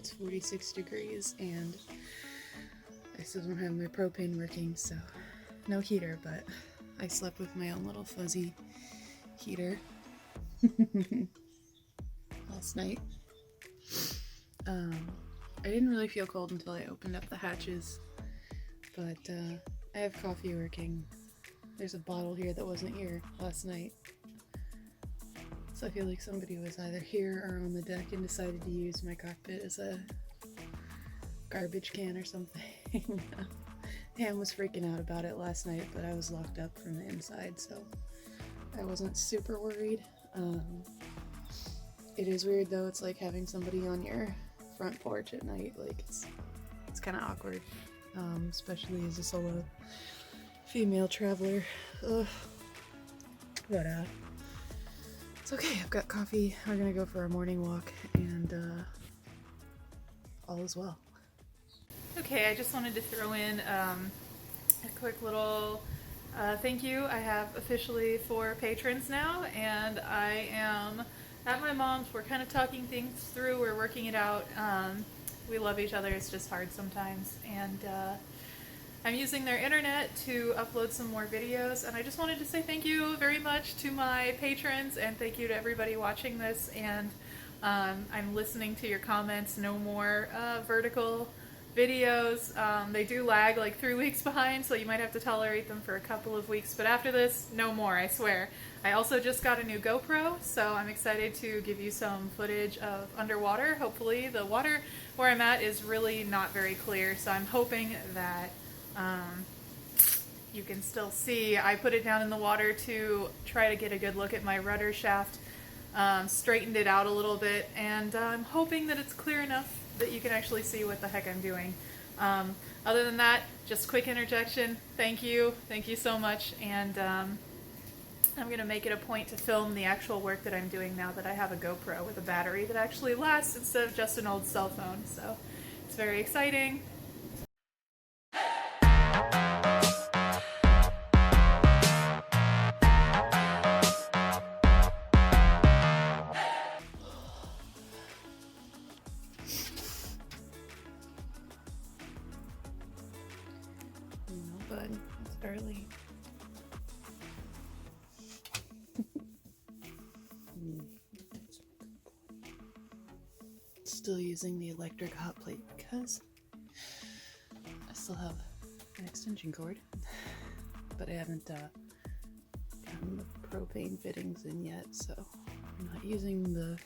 It's 46 degrees and I still don't have my propane working, so no heater, but I slept with my own little fuzzy heater last night. I didn't really feel cold until I opened up the hatches, but I have coffee working. There's a bottle here that wasn't here last night, so I feel like somebody was either here or on the deck and decided to use my cockpit as a garbage can or something. Ham was freaking out about it last night, but I was locked up from the inside, so I wasn't super worried. It is weird though, it's like having somebody on your front porch at night. Like it's kind of awkward, especially as a solo female traveler. Ugh. But it's okay, I've got coffee. We're gonna go for a morning walk and all is well. Okay, I just wanted to throw in a quick little thank you. I have officially 4 patrons now, and I am at my mom's. We're kind of talking things through, we're working it out. We love each other, it's just hard sometimes, and I'm using their internet to upload some more videos, and I just wanted to say thank you very much to my patrons, and thank you to everybody watching this, and I'm listening to your comments. No more vertical videos. They do lag like 3 weeks behind, so you might have to tolerate them for a couple of weeks, but after this, no more, I swear. I also just got a new GoPro, so I'm excited to give you some footage of underwater. Hopefully the water where I'm at is really not very clear, so I'm hoping that you can still see. I put it down in the water to try to get a good look at my rudder shaft, straightened it out a little bit, and I'm hoping that it's clear enough that you can actually see what the heck I'm doing. Other than that, just quick interjection. Thank you so much, and I'm gonna make it a point to film the actual work that I'm doing now that I have a GoPro with a battery that actually lasts instead of just an old cell phone, so it's very exciting. No, bud, it's early. Still using the electric hot plate because I still have an extension cord, but I haven't gotten the propane fittings in yet, so I'm not using the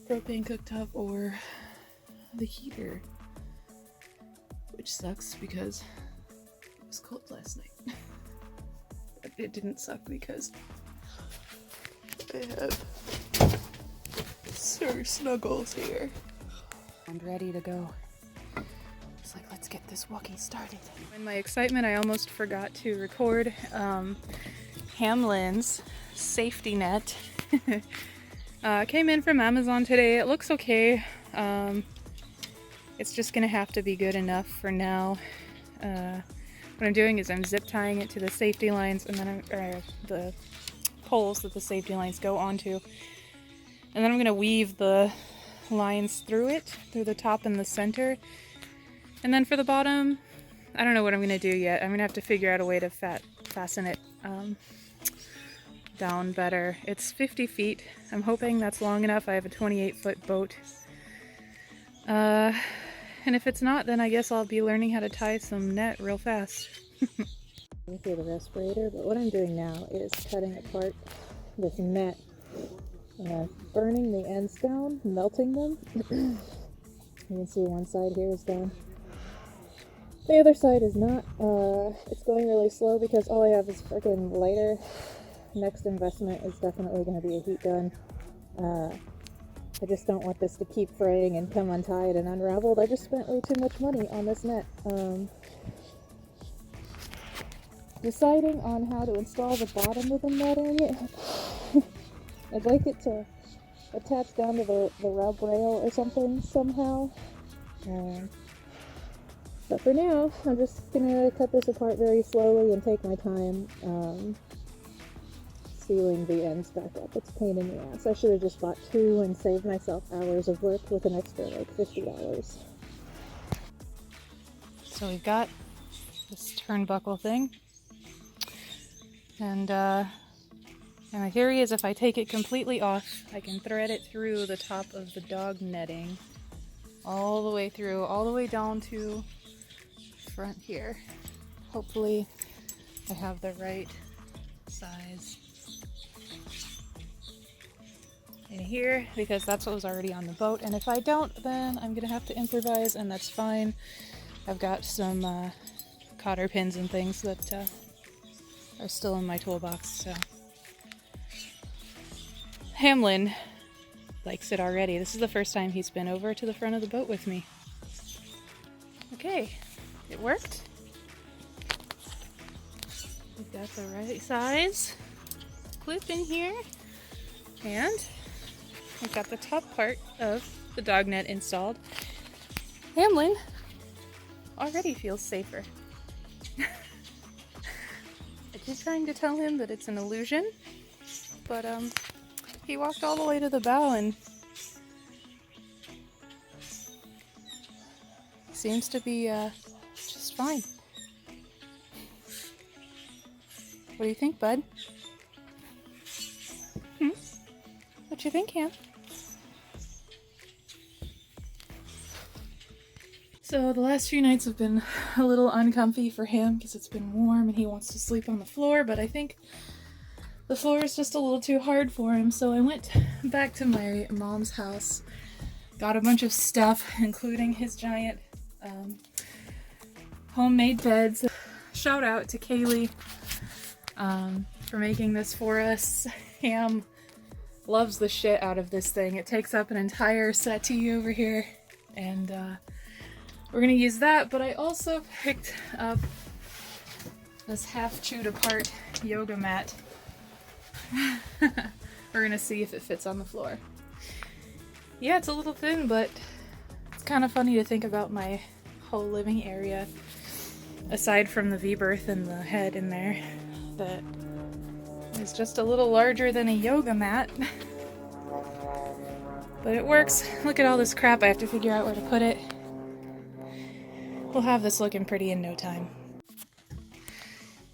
propane cooktop or the heater, which sucks because it was cold last night. But it didn't suck because I have Sir Snuggles here. I'm ready to go. It's like, let's get this walking started. In my excitement, I almost forgot to record Hamlin's safety net. Came in from Amazon today. It looks okay. It's just gonna have to be good enough for now. What I'm doing is I'm zip tying it to the safety lines, and then the poles that the safety lines go onto. And then I'm going to weave the lines through it, through the top and the center. And then for the bottom, I don't know what I'm going to do yet. I'm going to have to figure out a way to fasten it down better. It's 50 feet. I'm hoping that's long enough. I have a 28-foot boat. And if it's not, then I guess I'll be learning how to tie some net real fast. With the respirator, but what I'm doing now is cutting apart this net. Burning the ends down, melting them. You can see one side here is done. The other side is not. It's going really slow because all I have is freaking lighter. Next investment is definitely going to be a heat gun. I just don't want this to keep fraying and come untied and unraveled. I just spent way too much money on this net. Deciding on how to install the bottom of the net on it. I'd like it to attach down to the rub rail or something somehow. But for now, I'm just gonna cut this apart very slowly and take my time. See sealing the ends back up. It's a pain in the ass. I should have just bought 2 and saved myself hours of work with an extra like $50. So we've got this turnbuckle thing, and my theory is if I take it completely off, I can thread it through the top of the dog netting, all the way through, all the way down to front here. Hopefully I have the right size in here, because that's what was already on the boat, and if I don't, then I'm gonna have to improvise, and that's fine. I've got some cotter pins and things that are still in my toolbox, so. Hamlin likes it already. This is the first time he's been over to the front of the boat with me. Okay, it worked. We've got the right size clip in here, and we've got the top part of the dog net installed. Hamlin already feels safer. I keep trying to tell him that it's an illusion, but he walked all the way to the bow and seems to be just fine. What do you think, bud? What you think, Ham? So the last few nights have been a little uncomfy for him because it's been warm and he wants to sleep on the floor, but I think the floor is just a little too hard for him, so I went back to my mom's house, got a bunch of stuff, including his giant homemade beds. Shout out to Kaylee for making this for us. Ham loves the shit out of this thing. It takes up an entire settee over here, and we're gonna use that, but I also picked up this half chewed apart yoga mat. We're gonna see if it fits on the floor. Yeah, it's a little thin, but it's kind of funny to think about my whole living area, aside from the V-berth and the head in there, that is just a little larger than a yoga mat. But it works. Look at all this crap I have to figure out where to put it. We'll have this looking pretty in no time.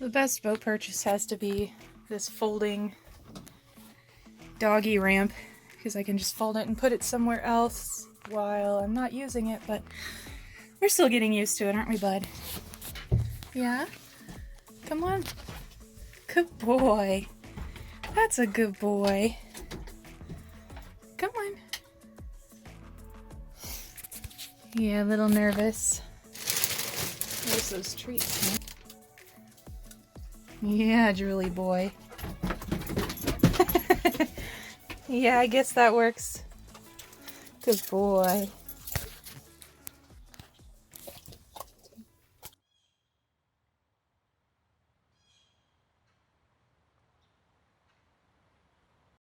The best boat purchase has to be this folding doggy ramp, because I can just fold it and put it somewhere else while I'm not using it, but we're still getting used to it, aren't we, bud? Yeah? Come on. Good boy. That's a good boy. Come on. Yeah, a little nervous. There's those treats, huh? Yeah, drooly boy. Yeah, I guess that works. Good boy.